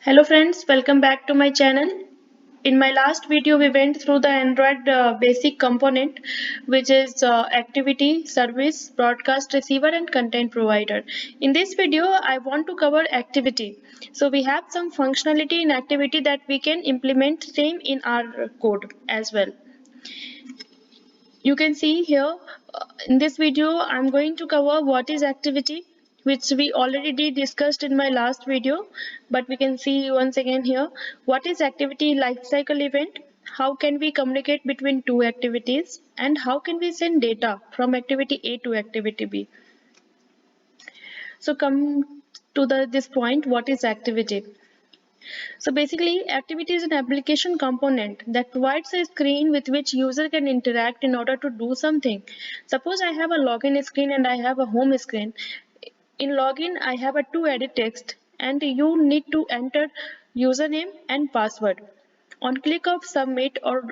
Hello friends, welcome back to my channel. In my last video, we went through the Android basic component, which is activity, service, broadcast receiver and content provider. In this video, I want to cover activity. So we have some functionality in activity that we can implement same in our code as well. You can see here in this video I'm going to cover what is activity, which we already discussed in my last video, but we can see once again here what is activity lifecycle event, how can we communicate between two activities, and how can we send data from activity A to activity B. So come to this point, what is activity? So basically, activity is an application component that provides a screen with which user can interact in order to do something. Suppose I have a login screen and I have a home screen. In login, I have a to edit text and you need to enter username and password. On click of submit or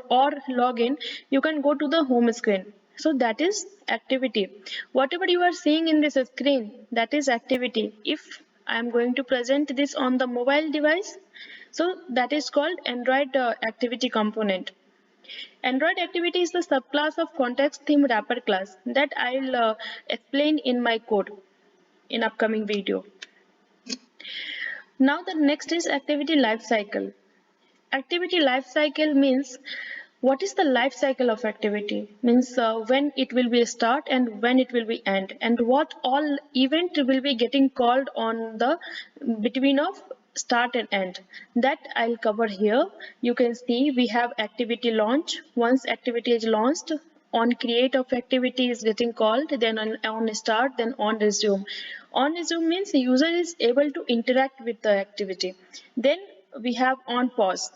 login, you can go to the home screen. So that is activity. Whatever you are seeing in this screen, that is activity. If I am going to present this on the mobile device, so that is called Android activity component. Android activity is the subclass of context theme wrapper class that I'll explain in my code in upcoming video. Now the next is activity life cycle. Activity life cycle means what is the life cycle of activity, means when it will be start and when it will be end, and what all event will be getting called on the between of start and end. That I'll cover here. You can see we have activity launch. Once activity is launched, on create of activity is getting called, then on start, then on resume. On resume means the user is able to interact with the activity. Then we have on pause.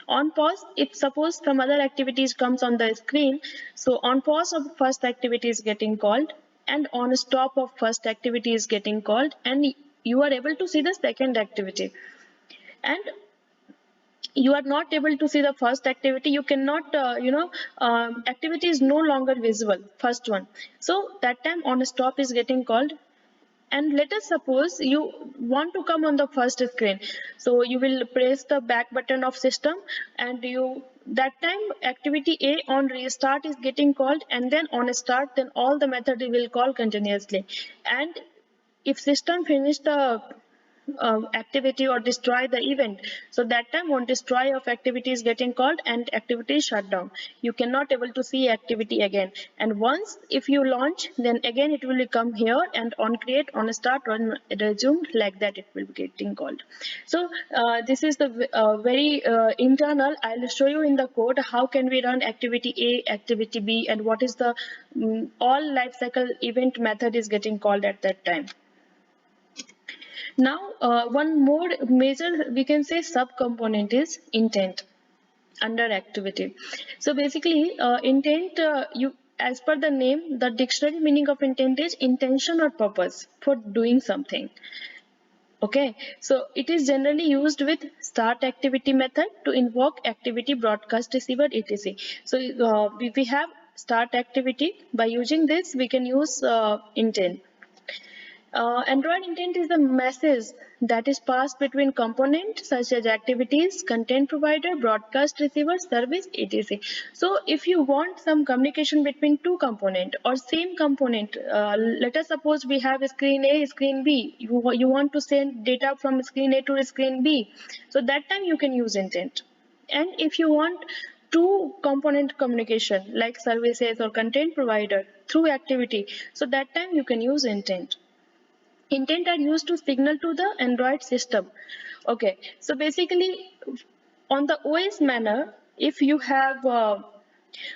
On pause, if suppose some other activities comes on the screen, so on pause of first activity is getting called, and on stop of first activity is getting called, and you are able to see the second activity. And you are not able to see the first activity, you cannot activity is no longer visible, first one. So that time on stop is getting called. And let us suppose you want to come on the first screen, so you will press the back button of system, and you that time activity A on restart is getting called, and then on start, then all the method will call continuously. And if system finish the activity or destroy the event, so that time on destroy of activity is getting called and activity is shut down. You cannot able to see activity again. And once if you launch, then again it will come here, and on create, on start, on resume, like that it will be getting called. So this is the very internal. I'll show you in the code how can we run activity A, activity B, and what is the all life cycle event method is getting called at that time. Now, one more major, we can say, subcomponent is intent under activity. So basically, intent, as per the name, the dictionary meaning of intent is intention or purpose for doing something. Okay, so it is generally used with start activity method to invoke activity, broadcast receiver, etc. So we have start activity. By using this, we can use intent. Android intent is the message that is passed between components such as activities, content provider, broadcast receiver, service, etc. So if you want some communication between two components or same component, let us suppose we have screen A, screen B. You want to send data from screen A to screen B. So that time you can use intent. And if you want two component communication like services or content provider through activity, so that time you can use intent. Intent are used to signal to the Android system. Okay, so basically on the OS manner, if you have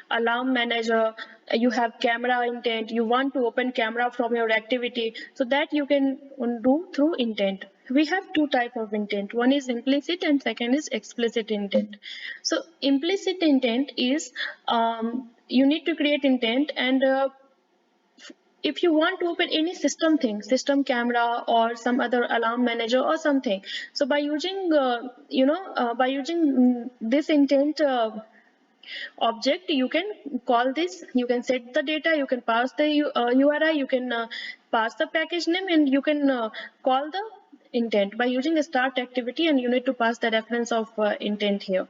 alarm manager, you have camera intent, you want to open camera from your activity, so that you can do through intent. We have two type of intent. One is implicit and second is explicit intent. So implicit intent is you need to create intent, and if you want to open any system thing, system camera or some other alarm manager or something, so by using by using this intent object, you can call this, you can set the data, you can pass the URI, you can pass the package name, and you can call the intent by using a start activity, and you need to pass the reference of intent here.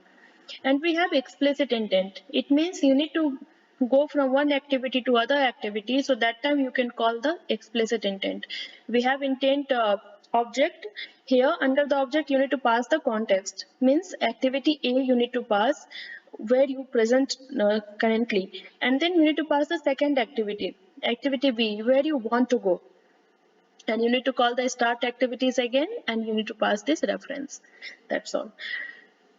And we have explicit intent. It means you need to go from one activity to other activity, so that time you can call the explicit intent. We have intent object. Here under the object you need to pass the context, means activity A you need to pass where you present currently, and then you need to pass the second activity, activity B, where you want to go, and you need to call the start activities again, and you need to pass this reference. That's all.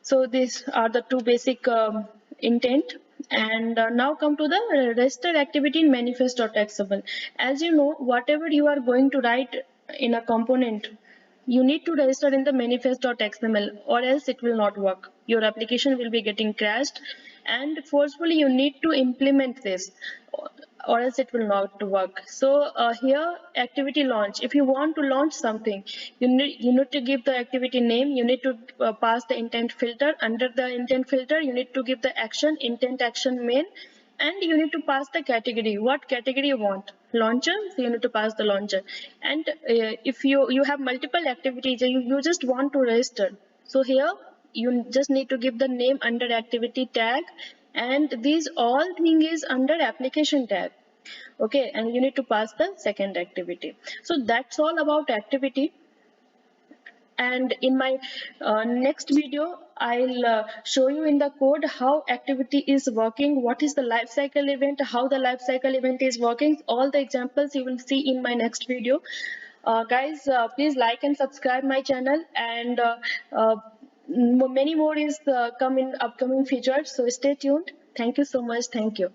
So these are the two basic intent. And now come to the registered activity in manifest.xml. As you know, whatever you are going to write in a component, you need to register in the manifest.xml, or else it will not work. Your application will be getting crashed, and forcefully you need to implement this, or else it will not work. So here activity launch, if you want to launch something, you need to give the activity name, you need to pass the intent filter. Under the intent filter you need to give the action, intent action main, and you need to pass the category, what category you want, launcher, so you need to pass the launcher. And if you have multiple activities, you just want to register, so here you just need to give the name under activity tag, and these all thing is under application tag. Okay, and you need to pass the second activity. So that's all about activity. And in my next video I'll show you in the code how activity is working, what is the life cycle event, how the life cycle event is working. All the examples you will see in my next video. Guys, please like and subscribe my channel, and many more is come in upcoming features, so stay tuned. Thank you so much. Thank you.